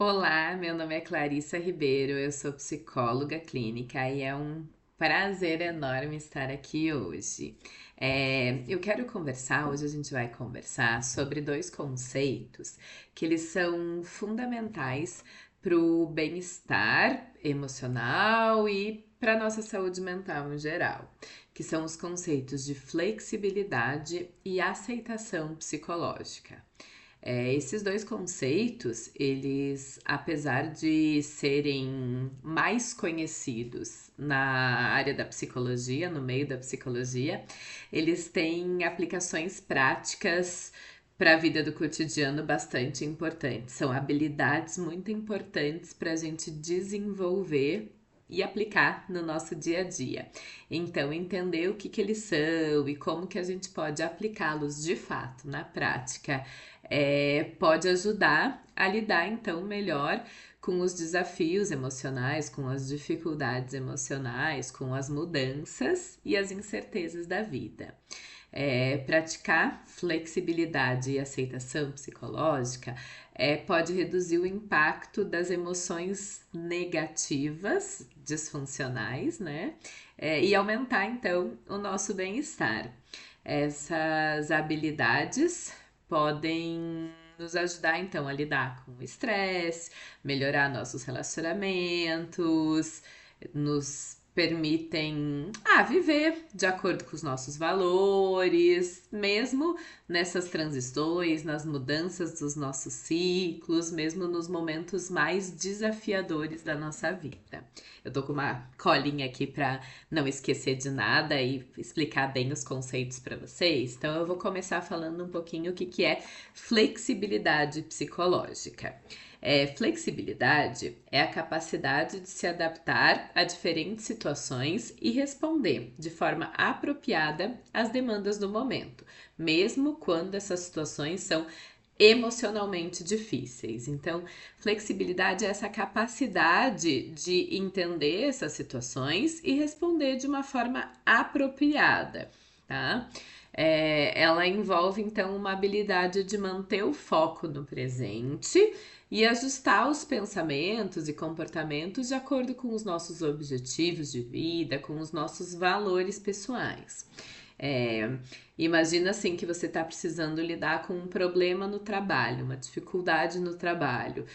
Olá, meu nome é Clarissa Ribeiro, eu sou psicóloga clínica e é um prazer enorme estar aqui hoje. Eu quero conversar, hoje a gente vai conversar sobre dois conceitos que eles são fundamentais para o bem-estar emocional e para a nossa saúde mental em geral, que são os conceitos de flexibilidade e aceitação psicológica. Esses dois conceitos, eles, apesar de serem mais conhecidos na área da psicologia, no meio da psicologia, eles têm aplicações práticas para a vida do cotidiano bastante importantes. São habilidades muito importantes para a gente desenvolver e aplicar no nosso dia a dia. Então, entender o que eles são e como que a gente pode aplicá-los de fato na prática pode ajudar a lidar então melhor com os desafios emocionais, com as dificuldades emocionais, com as mudanças e as incertezas da vida. Praticar flexibilidade e aceitação psicológica pode reduzir o impacto das emoções negativas, disfuncionais, né? E aumentar então o nosso bem-estar. Essas habilidades podem nos ajudar então a lidar com o estresse, melhorar nossos relacionamentos, nos permitem viver de acordo com os nossos valores, mesmo nessas transições, nas mudanças dos nossos ciclos, mesmo nos momentos mais desafiadores da nossa vida. Eu tô com uma colinha aqui para não esquecer de nada e explicar bem os conceitos para vocês. Então eu vou começar falando um pouquinho o que é flexibilidade psicológica. Flexibilidade é a capacidade de se adaptar a diferentes situações e responder de forma apropriada às demandas do momento, mesmo quando essas situações são emocionalmente difíceis. Então, flexibilidade é essa capacidade de entender essas situações e responder de uma forma apropriada, tá? Ela envolve então uma habilidade de manter o foco no presente e ajustar os pensamentos e comportamentos de acordo com os nossos objetivos de vida, com os nossos valores pessoais. É, Imagina assim que você está precisando lidar com um problema no trabalho, uma dificuldade no trabalho.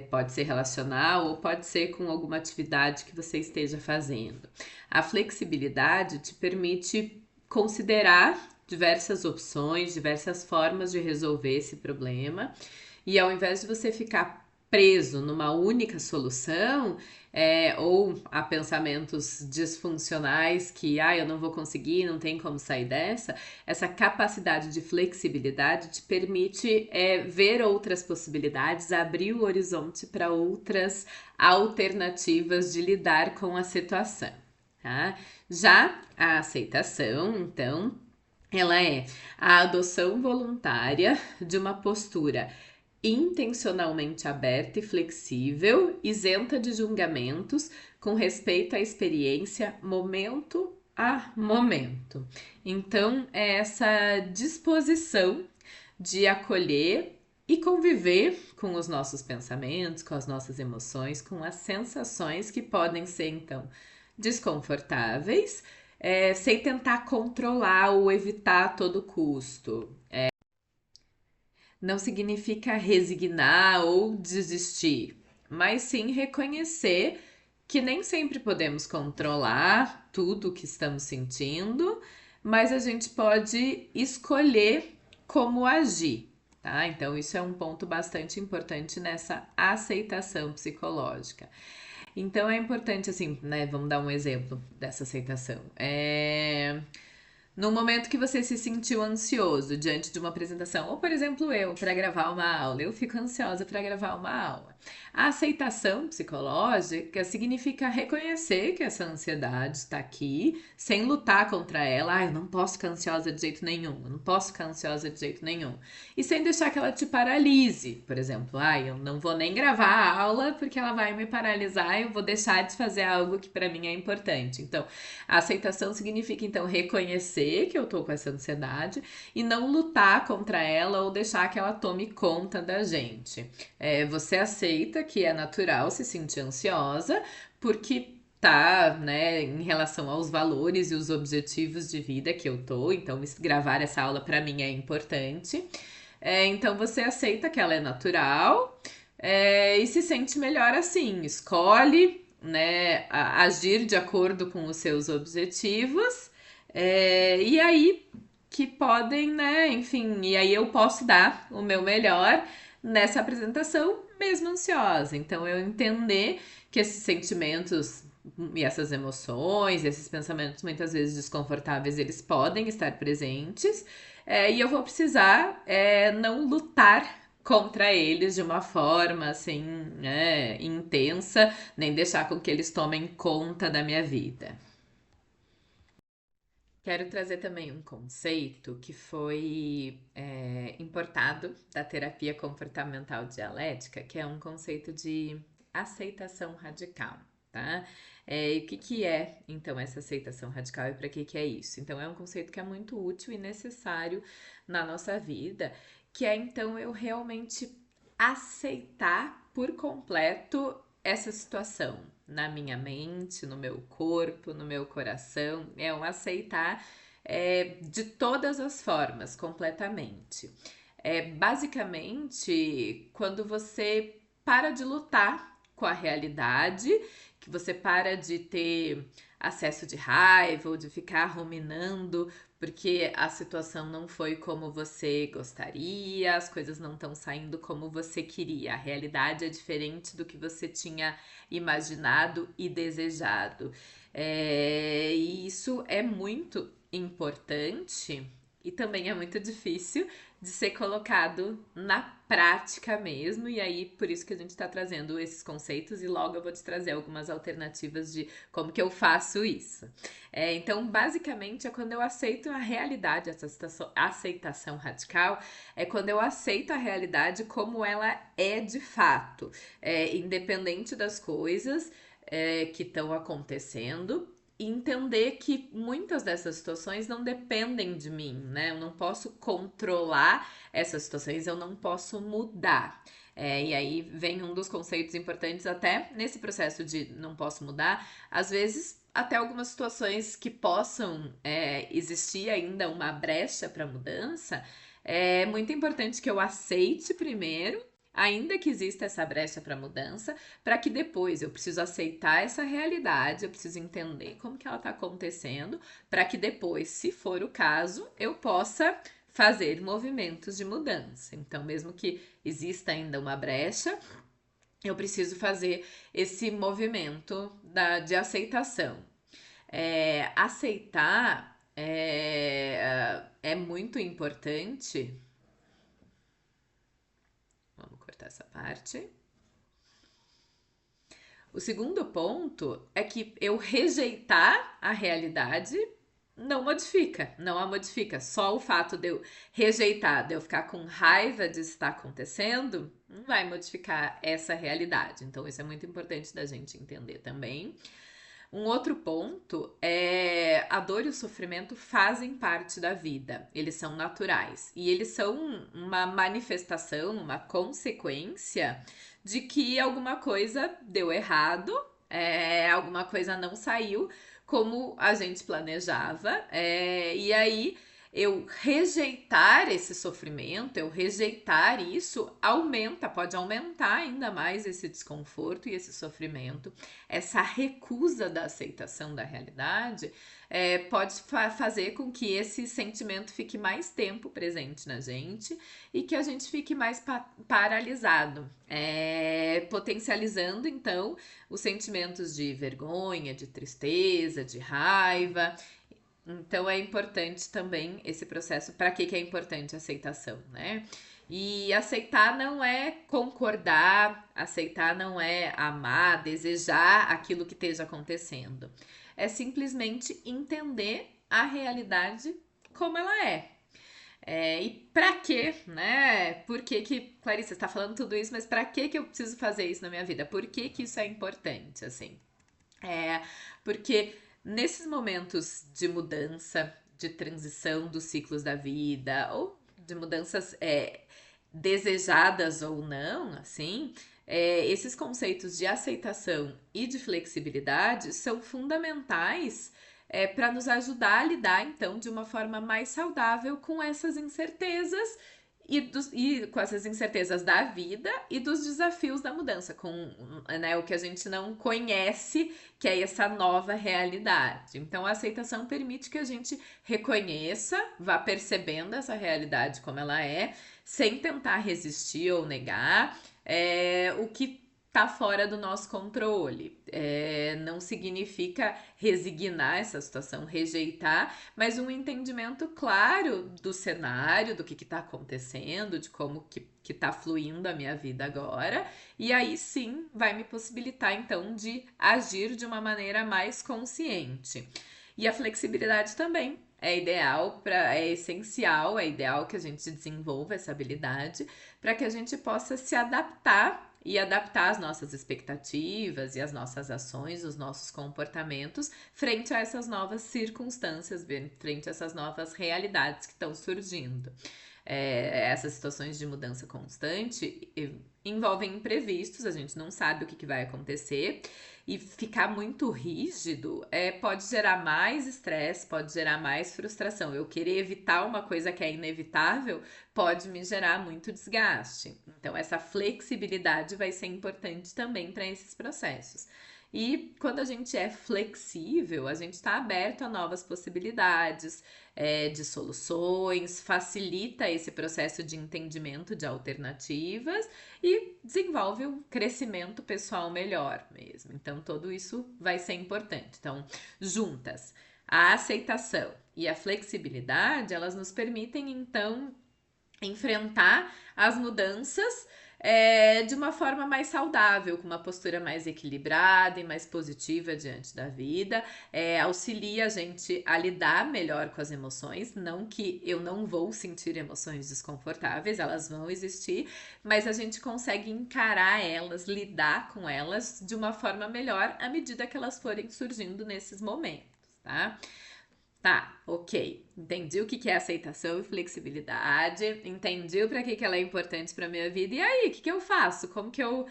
Pode ser relacional ou pode ser com alguma atividade que você esteja fazendo. A flexibilidade te permite considerar diversas opções, diversas formas de resolver esse problema. E ao invés de você ficar preso numa única solução, ou a pensamentos disfuncionais que eu não vou conseguir, não tem como sair dessa, essa capacidade de flexibilidade te permite ver outras possibilidades, abrir o horizonte para outras alternativas de lidar com a situação. Tá? Já a aceitação, então, ela é a adoção voluntária de uma postura intencionalmente aberta e flexível, isenta de julgamentos, com respeito à experiência momento a momento. Então, é essa disposição de acolher e conviver com os nossos pensamentos, com as nossas emoções, com as sensações que podem ser então desconfortáveis, sem tentar controlar ou evitar a todo custo. Não significa resignar ou desistir, mas sim reconhecer que nem sempre podemos controlar tudo o que estamos sentindo, mas a gente pode escolher como agir, tá? Então, isso é um ponto bastante importante nessa aceitação psicológica. Então, é importante, assim, né? Vamos dar um exemplo dessa aceitação. No momento que você se sentiu ansioso diante de uma apresentação, ou por exemplo eu, para gravar uma aula, eu fico ansiosa para gravar uma aula. A aceitação psicológica significa reconhecer que essa ansiedade está aqui, sem lutar contra ela. Eu não posso ficar ansiosa de jeito nenhum, eu não posso ficar ansiosa de jeito nenhum. E sem deixar que ela te paralise. Por exemplo, eu não vou nem gravar a aula porque ela vai me paralisar, eu vou deixar de fazer algo que para mim é importante. Então, a aceitação significa então reconhecer reconhecer que eu tô com essa ansiedade e não lutar contra ela ou deixar que ela tome conta da gente. Você aceita que é natural se sentir ansiosa, porque tá, né, em relação aos valores e os objetivos de vida que eu tô, então gravar essa aula para mim é importante. Então você aceita que ela é natural, e se sente melhor assim, escolhe, né, agir de acordo com os seus objetivos, e aí que podem, né, enfim, e aí eu posso dar o meu melhor nessa apresentação, mesmo ansiosa. Então eu entender que esses sentimentos e essas emoções, esses pensamentos muitas vezes desconfortáveis, eles podem estar presentes, e eu vou precisar não lutar contra eles de uma forma assim, intensa, nem deixar com que eles tomem conta da minha vida. Quero trazer também um conceito que foi importado da terapia comportamental dialética, que é um conceito de aceitação radical, tá? E o que que é, então, essa aceitação radical e para que é isso? Então, é um conceito que é muito útil e necessário na nossa vida, que é, então, eu realmente aceitar por completo essa situação na minha mente, no meu corpo, no meu coração, é um aceitar de todas as formas, completamente. Basicamente quando você para de lutar com a realidade, que você para de ter acesso de raiva ou de ficar ruminando porque a situação não foi como você gostaria, as coisas não estão saindo como você queria, a realidade é diferente do que você tinha imaginado e desejado. E isso é muito importante e também é muito difícil de ser colocado na prática mesmo, e aí por isso que a gente está trazendo esses conceitos e logo eu vou te trazer algumas alternativas de como que eu faço isso. Então, basicamente, é quando eu aceito a realidade, essa aceitação radical, é quando eu aceito a realidade como ela é de fato, independente das coisas que estão acontecendo, e entender que muitas dessas situações não dependem de mim, né? Eu não posso controlar essas situações, eu não posso mudar. E aí vem um dos conceitos importantes até nesse processo de não posso mudar, às vezes até algumas situações que possam existir ainda uma brecha para mudança, é muito importante que eu aceite primeiro, ainda que exista essa brecha para mudança, para que depois eu preciso aceitar essa realidade, eu preciso entender como que ela está acontecendo, para que depois, se for o caso, eu possa fazer movimentos de mudança. Então, mesmo que exista ainda uma brecha, eu preciso fazer esse movimento de aceitação. Aceitar é muito importante. Vamos cortar essa parte. O segundo ponto é que eu rejeitar a realidade não a modifica. Só o fato de eu rejeitar, de eu ficar com raiva de estar acontecendo, não vai modificar essa realidade. Então, isso é muito importante da gente entender também. Um outro ponto é a dor e o sofrimento fazem parte da vida, eles são naturais e eles são uma manifestação, uma consequência de que alguma coisa deu errado, alguma coisa não saiu como a gente planejava, e aí eu rejeitar esse sofrimento, eu rejeitar isso, pode aumentar ainda mais esse desconforto e esse sofrimento. Essa recusa da aceitação da realidade pode fazer com que esse sentimento fique mais tempo presente na gente e que a gente fique mais paralisado, potencializando então os sentimentos de vergonha, de tristeza, de raiva. Então é importante também esse processo. Para que é importante a aceitação, né? E aceitar não é concordar, aceitar não é amar, desejar aquilo que esteja acontecendo. É simplesmente entender a realidade como ela é. E pra quê, né? Por que que, Clarissa, está falando tudo isso, mas pra que eu preciso fazer isso na minha vida? Por que que isso é importante, assim? Porque nesses momentos de mudança, de transição dos ciclos da vida, ou de mudanças desejadas ou não, assim, esses conceitos de aceitação e de flexibilidade são fundamentais para nos ajudar a lidar, então, de uma forma mais saudável com essas incertezas e com essas incertezas da vida e dos desafios da mudança, com, né, o que a gente não conhece, que é essa nova realidade. Então, a aceitação permite que a gente reconheça, vá percebendo essa realidade como ela é, sem tentar resistir ou negar o que está fora do nosso controle. Não significa resignar essa situação, rejeitar, mas um entendimento claro do cenário, do que está acontecendo, de como que está fluindo a minha vida agora, e aí sim vai me possibilitar então de agir de uma maneira mais consciente. E a flexibilidade também é essencial, é ideal que a gente desenvolva essa habilidade para que a gente possa se adaptar e adaptar as nossas expectativas e as nossas ações, os nossos comportamentos frente a essas novas circunstâncias, frente a essas novas realidades que estão surgindo. Essas situações de mudança constante envolvem imprevistos, a gente não sabe o que vai acontecer, e ficar muito rígido pode gerar mais estresse, pode gerar mais frustração. Eu querer evitar uma coisa que é inevitável pode me gerar muito desgaste. Então, essa flexibilidade vai ser importante também para esses processos. E quando a gente é flexível, a gente está aberto a novas possibilidades de soluções, facilita esse processo de entendimento de alternativas e desenvolve um crescimento pessoal melhor mesmo. Então, tudo isso vai ser importante. Então, juntas, a aceitação e a flexibilidade, elas nos permitem, então, enfrentar as mudanças de uma forma mais saudável, com uma postura mais equilibrada e mais positiva diante da vida, auxilia a gente a lidar melhor com as emoções, não que eu não vou sentir emoções desconfortáveis, elas vão existir, mas a gente consegue encarar elas, lidar com elas de uma forma melhor à medida que elas forem surgindo nesses momentos, tá? Tá, ok. Entendi o que é aceitação e flexibilidade. Entendi para que ela é importante para minha vida. E aí, o que eu faço? Como que eu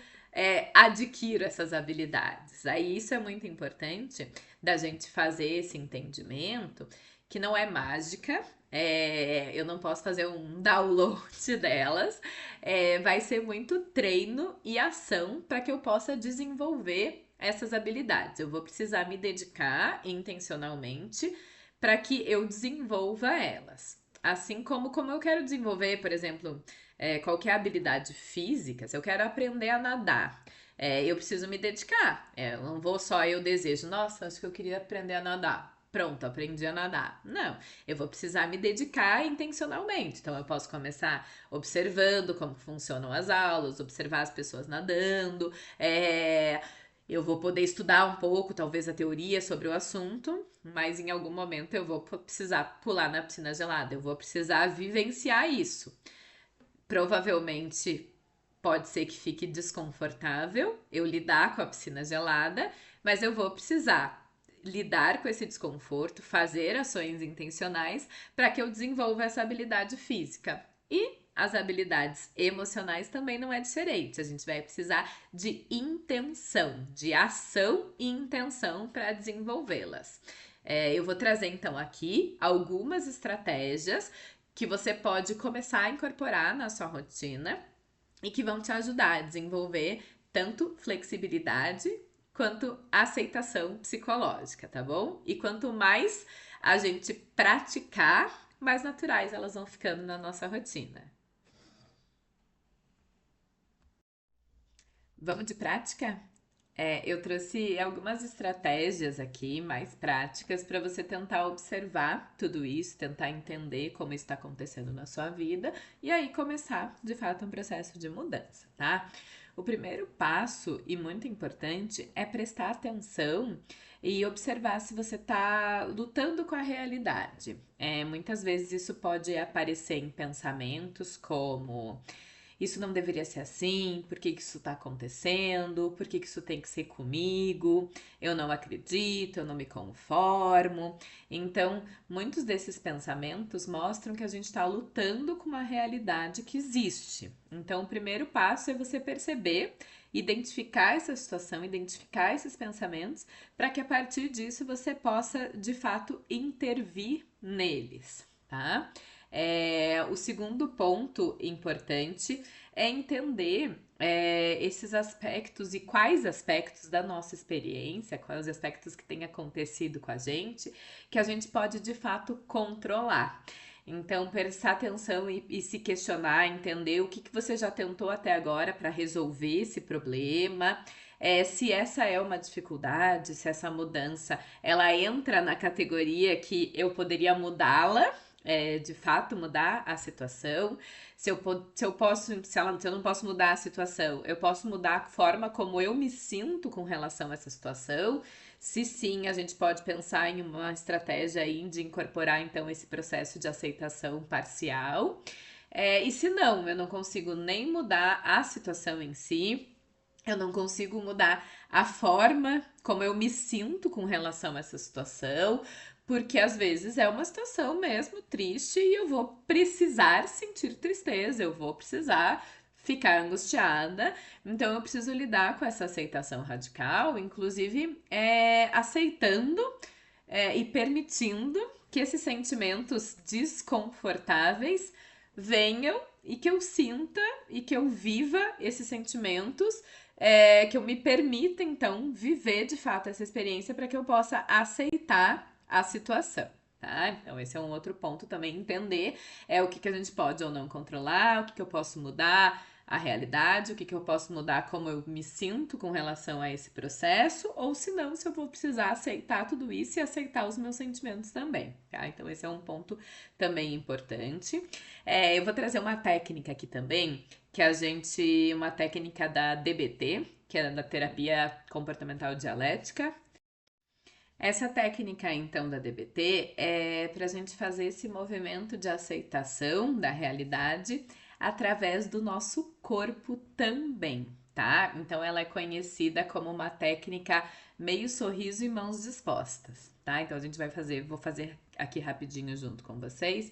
adquiro essas habilidades? Aí, isso é muito importante da gente fazer esse entendimento, que não é mágica. Eu não posso fazer um download delas. Vai ser muito treino e ação para que eu possa desenvolver essas habilidades. Eu vou precisar me dedicar intencionalmente para que eu desenvolva elas. Assim como eu quero desenvolver, por exemplo, qualquer habilidade física, se eu quero aprender a nadar, eu preciso me dedicar. Não vou só eu desejo, nossa, acho que eu queria aprender a nadar. Pronto, aprendi a nadar. Não, eu vou precisar me dedicar intencionalmente. Então, eu posso começar observando como funcionam as aulas, observar as pessoas nadando, eu vou poder estudar um pouco, talvez a teoria sobre o assunto, mas em algum momento eu vou precisar pular na piscina gelada, eu vou precisar vivenciar isso. Provavelmente pode ser que fique desconfortável eu lidar com a piscina gelada, mas eu vou precisar lidar com esse desconforto, fazer ações intencionais para que eu desenvolva essa habilidade física. E as habilidades emocionais também não é diferente. A gente vai precisar de intenção, de ação e intenção para desenvolvê-las. Eu vou trazer então aqui algumas estratégias que você pode começar a incorporar na sua rotina e que vão te ajudar a desenvolver tanto flexibilidade quanto aceitação psicológica, tá bom? E quanto mais a gente praticar, mais naturais elas vão ficando na nossa rotina. Vamos de prática? Eu trouxe algumas estratégias aqui mais práticas para você tentar observar tudo isso, tentar entender como está acontecendo na sua vida e aí começar de fato um processo de mudança, tá? O primeiro passo e muito importante é prestar atenção e observar se você está lutando com a realidade. Muitas vezes isso pode aparecer em pensamentos como isso não deveria ser assim, por que que isso está acontecendo, por que que isso tem que ser comigo, eu não acredito, eu não me conformo. Então, muitos desses pensamentos mostram que a gente está lutando com uma realidade que existe. Então, o primeiro passo é você perceber, identificar essa situação, identificar esses pensamentos, para que a partir disso você possa de fato intervir neles, tá? O segundo ponto importante é entender esses aspectos e quais aspectos da nossa experiência, quais aspectos que têm acontecido com a gente pode de fato controlar. Então, prestar atenção e se questionar, entender o que você já tentou até agora para resolver esse problema, se essa é uma dificuldade, se essa mudança ela entra na categoria que eu poderia mudá-la, de fato mudar a situação. Se eu não posso mudar a situação, eu posso mudar a forma como eu me sinto com relação a essa situação. Se sim, a gente pode pensar em uma estratégia aí de incorporar então esse processo de aceitação parcial. E se não, eu não consigo nem mudar a situação em si, eu não consigo mudar a forma como eu me sinto com relação a essa situação, porque às vezes é uma situação mesmo triste e eu vou precisar sentir tristeza, eu vou precisar ficar angustiada, então eu preciso lidar com essa aceitação radical, inclusive aceitando e permitindo que esses sentimentos desconfortáveis venham e que eu sinta e que eu viva esses sentimentos, que eu me permita então viver de fato essa experiência para que eu possa aceitar a situação. Tá? Então, esse é um outro ponto também, entender o que a gente pode ou não controlar, o que eu posso mudar, a realidade, o que eu posso mudar, como eu me sinto com relação a esse processo, ou se não, se eu vou precisar aceitar tudo isso e aceitar os meus sentimentos também, tá? Então, esse é um ponto também importante. Eu vou trazer uma técnica aqui também, uma técnica da DBT, que é da terapia comportamental dialética. Essa técnica, então, da DBT é para a gente fazer esse movimento de aceitação da realidade através do nosso corpo também, tá? Então, ela é conhecida como uma técnica meio sorriso e mãos dispostas, tá? Então, vou fazer aqui rapidinho junto com vocês,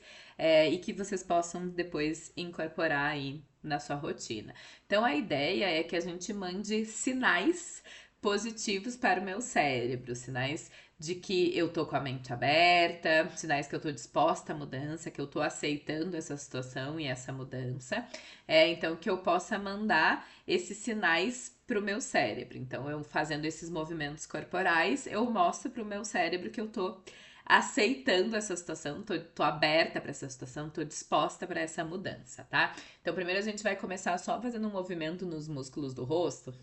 e que vocês possam depois incorporar aí na sua rotina. Então, a ideia é que a gente mande sinais positivos para o meu cérebro, sinais de que eu tô com a mente aberta, sinais que eu tô disposta à mudança, que eu tô aceitando essa situação e essa mudança. Então, que eu possa mandar esses sinais pro meu cérebro. Então, eu fazendo esses movimentos corporais, eu mostro pro meu cérebro que eu tô aceitando essa situação, tô aberta para essa situação, tô disposta para essa mudança, tá? Então, primeiro a gente vai começar só fazendo um movimento nos músculos do rosto,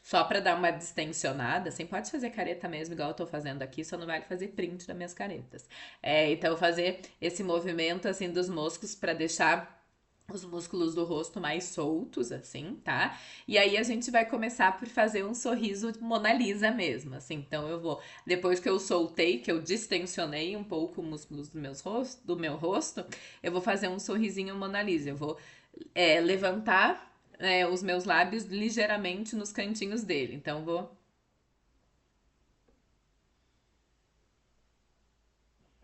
só pra dar uma distensionada, assim, pode fazer careta mesmo, igual eu tô fazendo aqui, só não vai fazer print das minhas caretas. Então, fazer esse movimento, assim, dos músculos pra deixar os músculos do rosto mais soltos, assim, tá? E aí a gente vai começar por fazer um sorriso Mona Lisa mesmo, assim. Então eu vou, depois que eu soltei, que eu distensionei um pouco os músculos do meu rosto, eu vou fazer um sorrisinho Mona Lisa. Eu vou levantar os meus lábios ligeiramente nos cantinhos dele. Então, vou.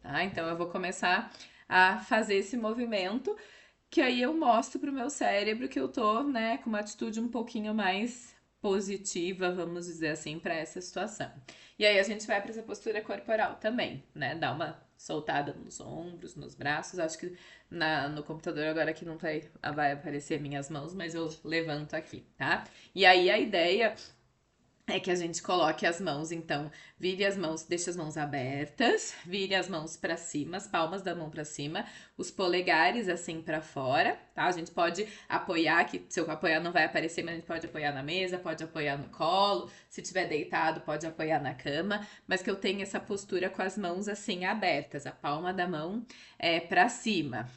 Tá? Então, eu vou começar a fazer esse movimento, que aí eu mostro pro meu cérebro que eu tô, né, com uma atitude um pouquinho mais positiva, vamos dizer assim, para essa situação. E aí a gente vai para essa postura corporal também, né? Dá uma soltada nos ombros, nos braços. Acho que no computador agora aqui não vai aparecer minhas mãos, mas eu levanto aqui, tá? E aí a ideia é que a gente coloque as mãos, então, vire as mãos, deixe as mãos abertas, vire as mãos para cima, as palmas da mão para cima, os polegares assim para fora, tá? A gente pode apoiar, que se eu apoiar não vai aparecer, mas a gente pode apoiar na mesa, pode apoiar no colo, se tiver deitado pode apoiar na cama, mas que eu tenha essa postura com as mãos assim abertas, a palma da mão para cima.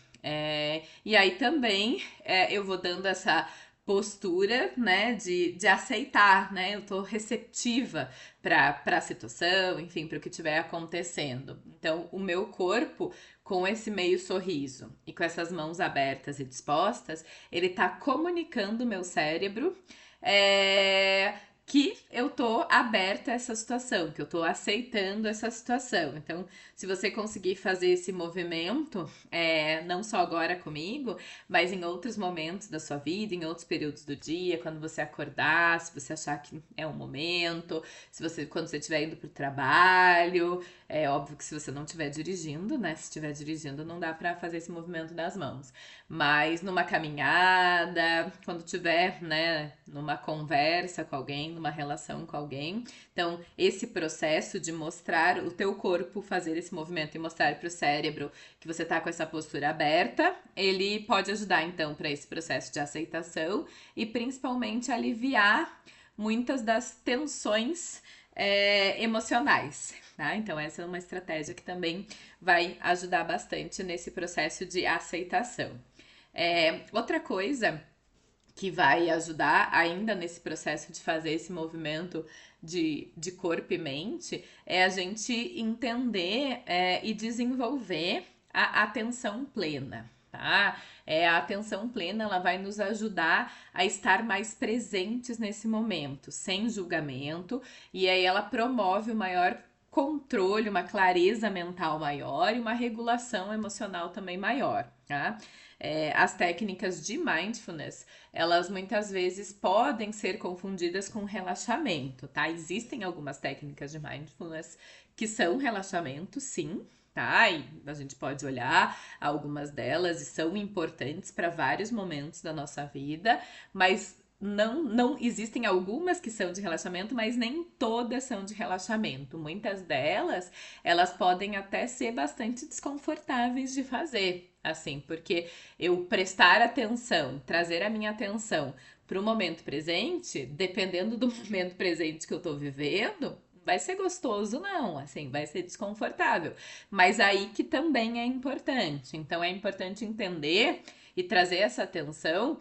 E aí também eu vou dando essa postura, né, de aceitar, né? Eu tô receptiva para a situação, enfim, para o que estiver acontecendo. Então, o meu corpo, com esse meio sorriso e com essas mãos abertas e dispostas, ele tá comunicando o meu cérebro que eu tô aberta a essa situação, que eu tô aceitando essa situação. Então, se você conseguir fazer esse movimento, não só agora comigo, mas em outros momentos da sua vida, em outros períodos do dia, quando você acordar, se você achar que é um momento, se você quando você estiver indo para o trabalho, é óbvio que se você não estiver dirigindo, né? Se estiver dirigindo, não dá para fazer esse movimento das mãos. Mas numa caminhada, quando tiver, né, numa conversa com alguém, numa relação com alguém. Então, esse processo de mostrar o teu corpo fazer esse movimento e mostrar para o cérebro que você tá com essa postura aberta, ele pode ajudar então para esse processo de aceitação e principalmente aliviar muitas das tensões emocionais, tá? Então essa é uma estratégia que também vai ajudar bastante nesse processo de aceitação. Outra coisa que vai ajudar ainda nesse processo de fazer esse movimento de corpo e mente é a gente entender e desenvolver a atenção plena, tá? A atenção plena, ela vai nos ajudar a estar mais presentes nesse momento, sem julgamento, e aí ela promove o maior controle, uma clareza mental maior e uma regulação emocional também maior, tá? As técnicas de mindfulness, elas muitas vezes podem ser confundidas com relaxamento, tá? Existem algumas técnicas de mindfulness que são relaxamento, sim, tá? E a gente pode olhar algumas delas e são importantes para vários momentos da nossa vida, mas não existem algumas que são de relaxamento, mas nem todas são de relaxamento. Muitas delas, elas podem até ser bastante desconfortáveis de fazer, assim, porque eu prestar atenção, trazer a minha atenção para o momento presente, dependendo do momento presente que eu tô vivendo, vai ser gostoso, não, assim, vai ser desconfortável. Mas aí que também é importante. Então é importante entender e trazer essa atenção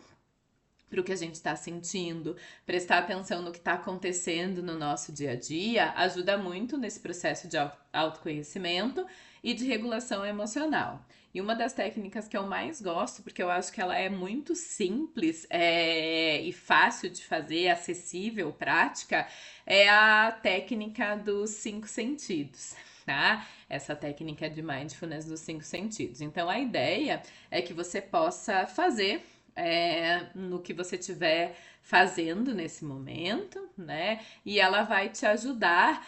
para o que a gente está sentindo, prestar atenção no que está acontecendo no nosso dia a dia, ajuda muito nesse processo de autoconhecimento e de regulação emocional. E uma das técnicas que eu mais gosto, porque eu acho que ela é muito simples e fácil de fazer, acessível, prática, é a técnica dos 5 sentidos. Tá? Essa técnica de mindfulness dos 5 sentidos. Então, a ideia é que você possa fazer no que você estiver fazendo nesse momento, né? E ela vai te ajudar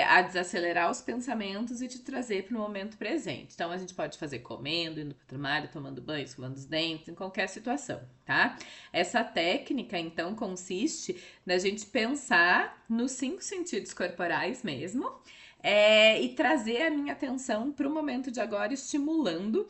a desacelerar os pensamentos e te trazer para o momento presente. Então a gente pode fazer comendo, indo para o trabalho, tomando banho, escovando os dentes, em qualquer situação, tá? Essa técnica então consiste na gente pensar nos 5 sentidos corporais mesmo. E trazer a minha atenção para o momento de agora, estimulando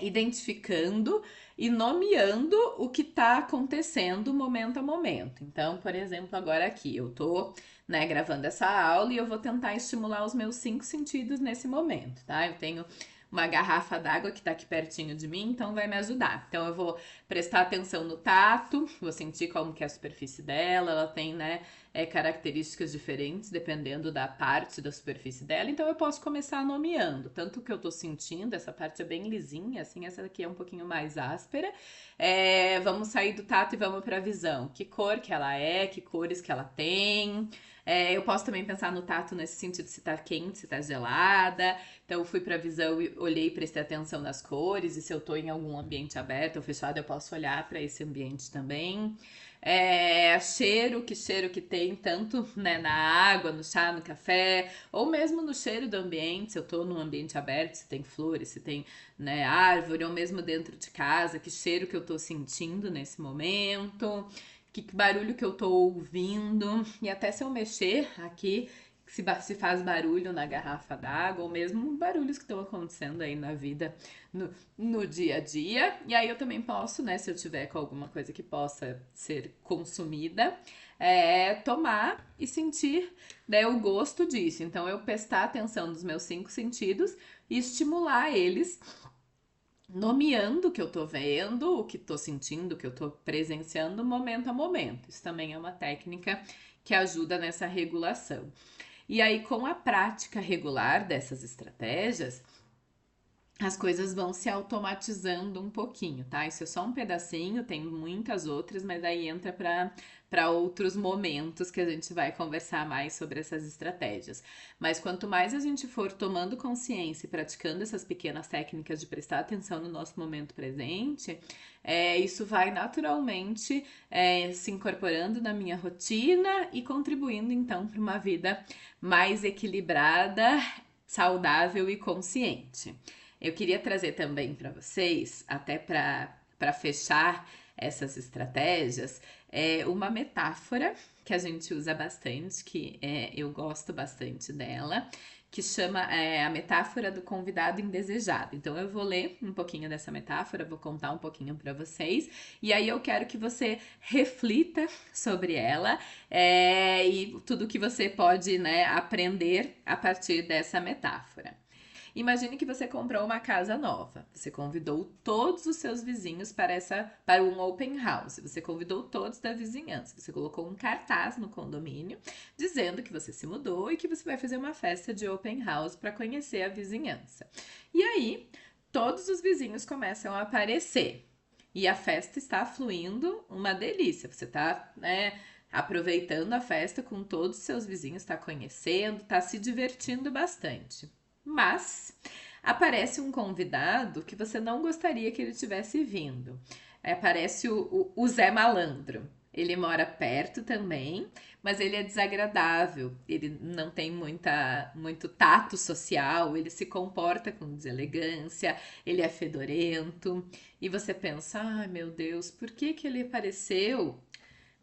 identificando e nomeando o que está acontecendo momento a momento. Então, por exemplo, agora aqui eu tô, né, gravando essa aula e eu vou tentar estimular os meus 5 sentidos nesse momento, tá? Eu tenho uma garrafa d'água que tá aqui pertinho de mim, então vai me ajudar. Então eu vou prestar atenção no tato, vou sentir como que é a superfície dela, ela tem, né, características diferentes dependendo da parte da superfície dela, então eu posso começar nomeando, tanto que eu tô sentindo, essa parte é bem lisinha, assim, essa daqui é um pouquinho mais áspera. Vamos sair do tato e vamos pra visão. Que cor que ela é, que cores que ela tem. Eu posso também pensar no tato nesse sentido, se tá quente, se tá gelada. Então eu fui pra visão e olhei e prestei atenção nas cores, e se eu tô em algum ambiente aberto ou fechado, eu posso olhar para esse ambiente também. Que cheiro que tem, tanto, né, na água, no chá, no café, ou mesmo no cheiro do ambiente, se eu tô num ambiente aberto, se tem flores, se tem, né, árvore, ou mesmo dentro de casa, que cheiro que eu tô sentindo nesse momento, que barulho que eu tô ouvindo, e até se eu mexer aqui, se faz barulho na garrafa d'água, ou mesmo barulhos que estão acontecendo aí na vida, no dia a dia. E aí eu também posso, né, se eu tiver com alguma coisa que possa ser consumida, tomar e sentir, né, o gosto disso. Então eu prestar atenção nos meus 5 sentidos e estimular eles nomeando o que eu tô vendo, o que tô sentindo, o que eu tô presenciando momento a momento. Isso também é uma técnica que ajuda nessa regulação. E aí, com a prática regular dessas estratégias, as coisas vão se automatizando um pouquinho, tá? Isso é só um pedacinho, tem muitas outras, mas aí entra para outros momentos que a gente vai conversar mais sobre essas estratégias. Mas quanto mais a gente for tomando consciência e praticando essas pequenas técnicas de prestar atenção no nosso momento presente, isso vai naturalmente se incorporando na minha rotina e contribuindo então para uma vida mais equilibrada, saudável e consciente. Eu queria trazer também para vocês, até para fechar essas estratégias, uma metáfora que a gente usa bastante, que eu gosto bastante dela, que chama a metáfora do convidado indesejado. Então eu vou ler um pouquinho dessa metáfora, vou contar um pouquinho para vocês, e aí eu quero que você reflita sobre ela e tudo que você pode, né, aprender a partir dessa metáfora. Imagine que você comprou uma casa nova. Você convidou todos os seus vizinhos para um open house. Você convidou todos da vizinhança. Você colocou um cartaz no condomínio dizendo que você se mudou e que você vai fazer uma festa de open house para conhecer a vizinhança. E aí, todos os vizinhos começam a aparecer. E a festa está fluindo uma delícia. Você está, né, aproveitando a festa com todos os seus vizinhos, está conhecendo, está se divertindo bastante. Mas aparece um convidado que você não gostaria que ele tivesse vindo. Aparece o Zé Malandro. Ele mora perto também, mas ele é desagradável, ele não tem muito tato social, ele se comporta com deselegância, ele é fedorento. E você pensa, ai meu Deus, por que que ele apareceu?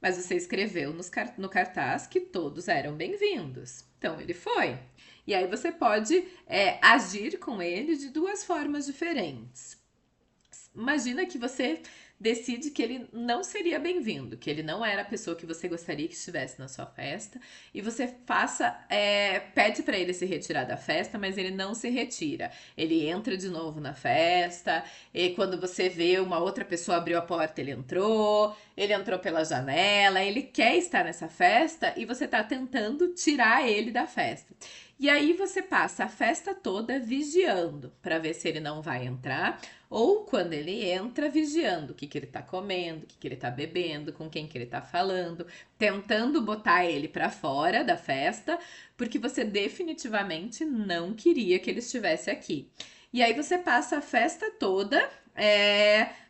Mas você escreveu no cartaz que todos eram bem-vindos. Então ele foi. E aí você pode agir com ele de duas formas diferentes. Imagina que você decide que ele não seria bem-vindo, que ele não era a pessoa que você gostaria que estivesse na sua festa, e você pede para ele se retirar da festa, mas ele não se retira. Ele entra de novo na festa, e quando você vê uma outra pessoa abriu a porta, ele entrou pela janela, ele quer estar nessa festa e você tá tentando tirar ele da festa. E aí você passa a festa toda vigiando para ver se ele não vai entrar, ou quando ele entra, vigiando o que ele tá comendo, o que ele tá bebendo, com quem que ele tá falando, tentando botar ele para fora da festa, porque você definitivamente não queria que ele estivesse aqui. E aí você passa a festa toda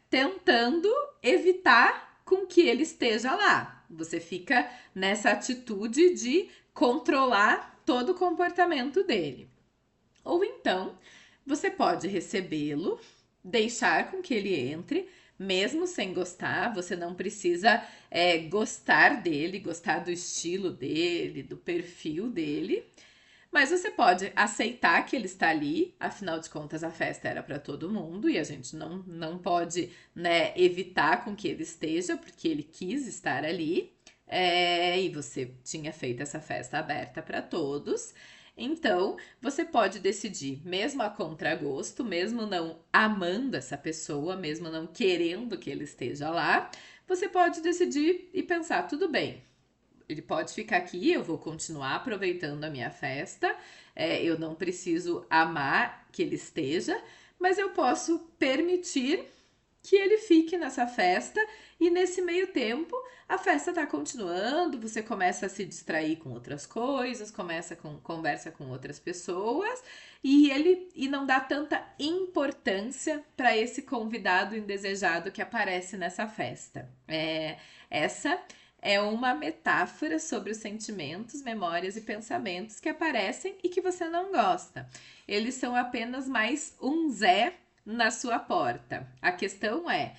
tentando evitar com que ele esteja lá. Você fica nessa atitude de controlar todo o comportamento dele. Ou então, você pode recebê-lo, deixar com que ele entre, mesmo sem gostar. Você não precisa gostar dele, gostar do estilo dele, do perfil dele. Mas você pode aceitar que ele está ali, afinal de contas a festa era para todo mundo e a gente não pode, né, evitar com que ele esteja, porque ele quis estar ali. E você tinha feito essa festa aberta para todos. Então, você pode decidir, mesmo a contragosto, mesmo não amando essa pessoa, mesmo não querendo que ele esteja lá, você pode decidir e pensar, tudo bem, ele pode ficar aqui, eu vou continuar aproveitando a minha festa, eu não preciso amar que ele esteja, mas eu posso permitir que ele fique nessa festa e nesse meio tempo a festa está continuando, você começa a se distrair com outras coisas, conversa com outras pessoas e não dá tanta importância para esse convidado indesejado que aparece nessa festa. Essa é uma metáfora sobre os sentimentos, memórias e pensamentos que aparecem e que você não gosta. Eles são apenas mais um Zé na sua porta. A questão é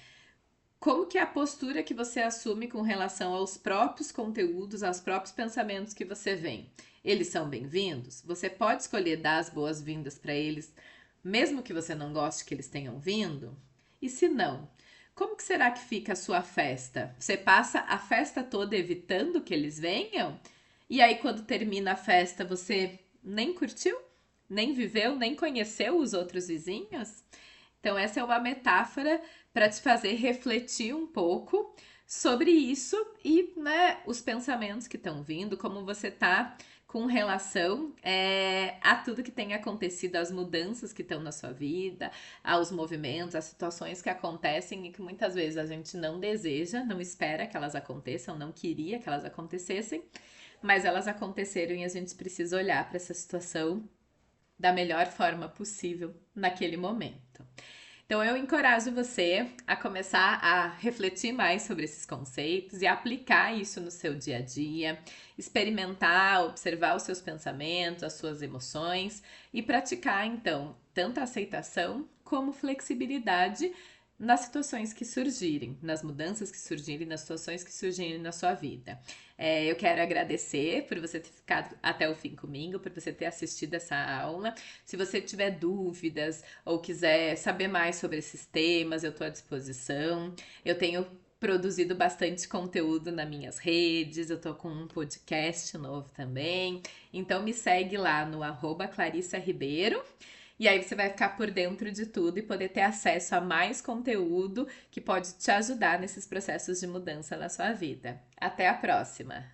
como que é a postura que você assume com relação aos próprios conteúdos, aos próprios pensamentos que você vem. Eles são bem-vindos? Você pode escolher dar as boas-vindas para eles, mesmo que você não goste que eles tenham vindo? E se não, como que será que fica a sua festa? Você passa a festa toda evitando que eles venham? E aí, quando termina a festa, você nem curtiu? Nem viveu? Nem conheceu os outros vizinhos? Então, essa é uma metáfora para te fazer refletir um pouco sobre isso e, né, os pensamentos que estão vindo, como você tá com relação a tudo que tem acontecido, às mudanças que estão na sua vida, aos movimentos, às situações que acontecem e que muitas vezes a gente não deseja, não espera que elas aconteçam, não queria que elas acontecessem, mas elas aconteceram e a gente precisa olhar para essa situação da melhor forma possível naquele momento. Então eu encorajo você a começar a refletir mais sobre esses conceitos e aplicar isso no seu dia a dia, experimentar, observar os seus pensamentos, as suas emoções e praticar então tanto a aceitação como flexibilidade nas situações que surgirem, nas mudanças que surgirem, nas situações que surgirem na sua vida. Eu quero agradecer por você ter ficado até o fim comigo, por você ter assistido essa aula. Se você tiver dúvidas ou quiser saber mais sobre esses temas, eu estou à disposição. Eu tenho produzido bastante conteúdo nas minhas redes, eu tô com um podcast novo também. Então me segue lá no @ClarissaRibeiro. E aí você vai ficar por dentro de tudo e poder ter acesso a mais conteúdo que pode te ajudar nesses processos de mudança na sua vida. Até a próxima!